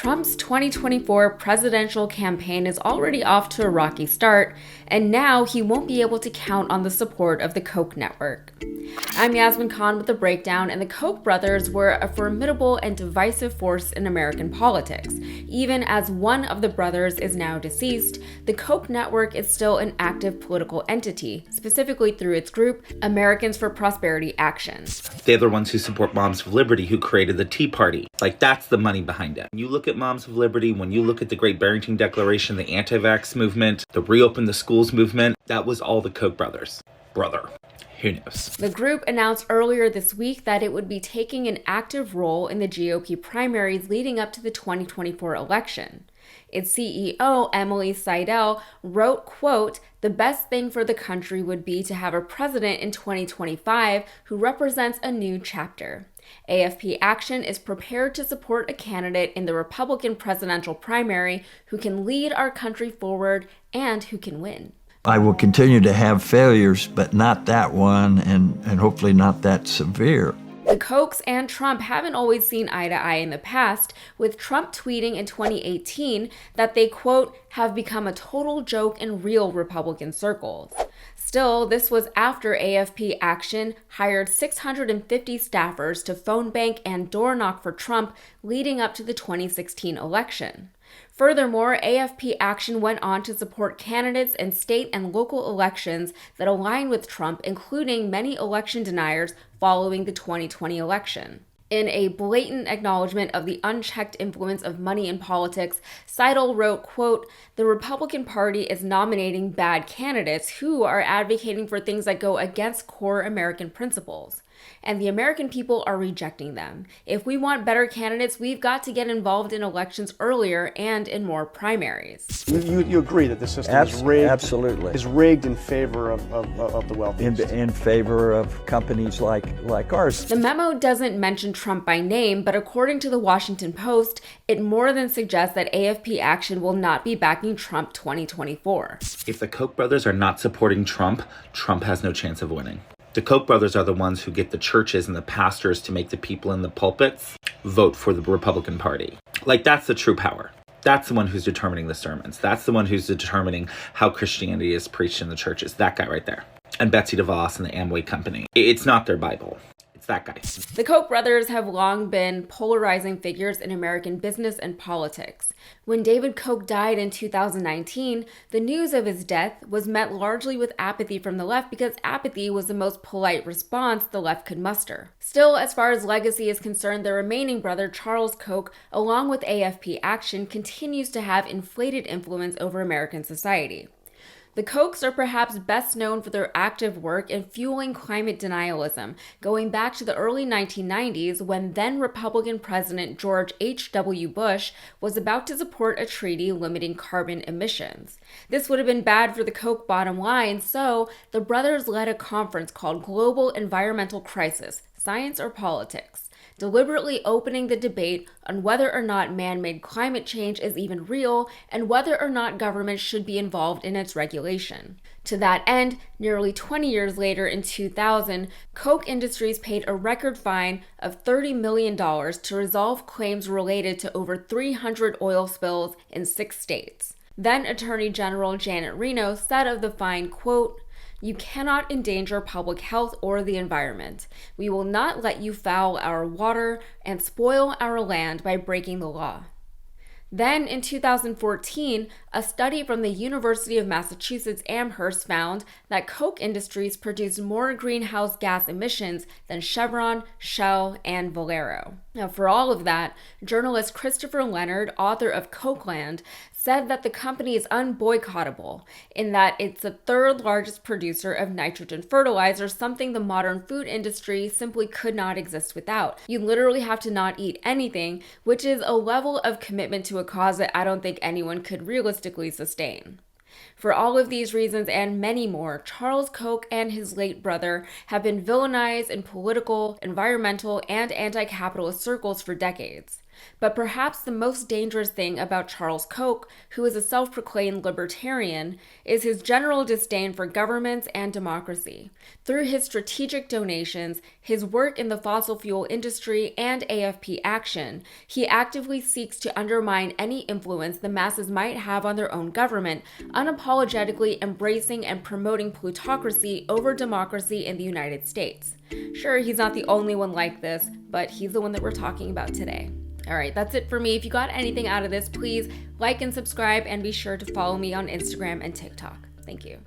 Trump's 2024 presidential campaign is already off to a rocky start, and now he won't be able to count on the support of the Koch Network. I'm Yasmin Khan with the breakdown, and the Koch brothers were a formidable and divisive force in American politics. Even as one of the brothers is now deceased, the Koch Network is still an active political entity, specifically through its group, Americans for Prosperity Action. They're the ones who support Moms of Liberty, who created the Tea Party. That's the money behind it. When you look at Moms of Liberty, when you look at the Great Barrington Declaration, the anti-vax movement, the Reopen the Schools movement, that was all the Koch brothers. Brother. Who knows? The group announced earlier this week that it would be taking an active role in the GOP primaries leading up to the 2024 election. Its CEO, Emily Seidel, wrote, quote, "The best thing for the country would be to have a president in 2025 who represents a new chapter. AFP Action is prepared to support a candidate in the Republican presidential primary who can lead our country forward and who can win." I will continue to have failures, but not that one, and hopefully not that severe. The Kochs and Trump haven't always seen eye to eye in the past, with Trump tweeting in 2018 that they, quote, "have become a total joke in real Republican circles." Still, this was after AFP Action hired 650 staffers to phone bank and door knock for Trump leading up to the 2016 election. Furthermore, AFP Action went on to support candidates in state and local elections that align with Trump, including many election deniers following the 2020 election. In a blatant acknowledgement of the unchecked influence of money in politics, Seidel wrote, quote, "The Republican Party is nominating bad candidates who are advocating for things that go against core American principles. And the American people are rejecting them. If we want better candidates, we've got to get involved in elections earlier and in more primaries." You agree that the system is rigged? Absolutely. Is rigged in favor of the wealthy? In favor of companies like ours. The memo doesn't mention Trump by name, but according to the Washington Post, it more than suggests that AFP Action will not be backing Trump 2024. If the Koch brothers are not supporting Trump, Trump has no chance of winning. The Koch brothers are the ones who get the churches and the pastors to make the people in the pulpits vote for the Republican Party. That's the true power. That's the one who's determining the sermons. That's the one who's determining how Christianity is preached in the churches. That guy right there. And Betsy DeVos and the Amway Company. It's not their Bible. It's that guy. The Koch brothers have long been polarizing figures in American business and politics. When David Koch died in 2019, the news of his death was met largely with apathy from the left because apathy was the most polite response the left could muster. Still, as far as legacy is concerned, the remaining brother, Charles Koch, along with AFP Action, continues to have inflated influence over American society. The Kochs are perhaps best known for their active work in fueling climate denialism, going back to the early 1990s when then Republican President George H.W. Bush was about to support a treaty limiting carbon emissions. This would have been bad for the Koch bottom line, so the brothers led a conference called Global Environmental Crisis, Science or Politics, deliberately opening the debate on whether or not man-made climate change is even real and whether or not government should be involved in its regulation. To that end, nearly 20 years later in 2000, Koch Industries paid a record fine of $30 million to resolve claims related to over 300 oil spills in 6 states. Then Attorney General Janet Reno said of the fine, quote, "You cannot endanger public health or the environment. We will not let you foul our water and spoil our land by breaking the law." Then in 2014, a study from the University of Massachusetts Amherst found that Koch Industries produced more greenhouse gas emissions than Chevron, Shell, and Valero. Now, for all of that, journalist Christopher Leonard, author of Kochland, said that the company is unboycottable in that it's the third largest producer of nitrogen fertilizer, something the modern food industry simply could not exist without. You literally have to not eat anything, which is a level of commitment to a cause that I don't think anyone could realistically sustain. For all of these reasons and many more, Charles Koch and his late brother have been villainized in political, environmental, and anti-capitalist circles for decades. But perhaps the most dangerous thing about Charles Koch, who is a self-proclaimed libertarian, is his general disdain for governments and democracy. Through his strategic donations, his work in the fossil fuel industry, and AFP action, he actively seeks to undermine any influence the masses might have on their own government, unapologetically embracing and promoting plutocracy over democracy in the United States. Sure, he's not the only one like this, but he's the one that we're talking about today. All right, that's it for me. If you got anything out of this, please like and subscribe, and be sure to follow me on Instagram and TikTok. Thank you.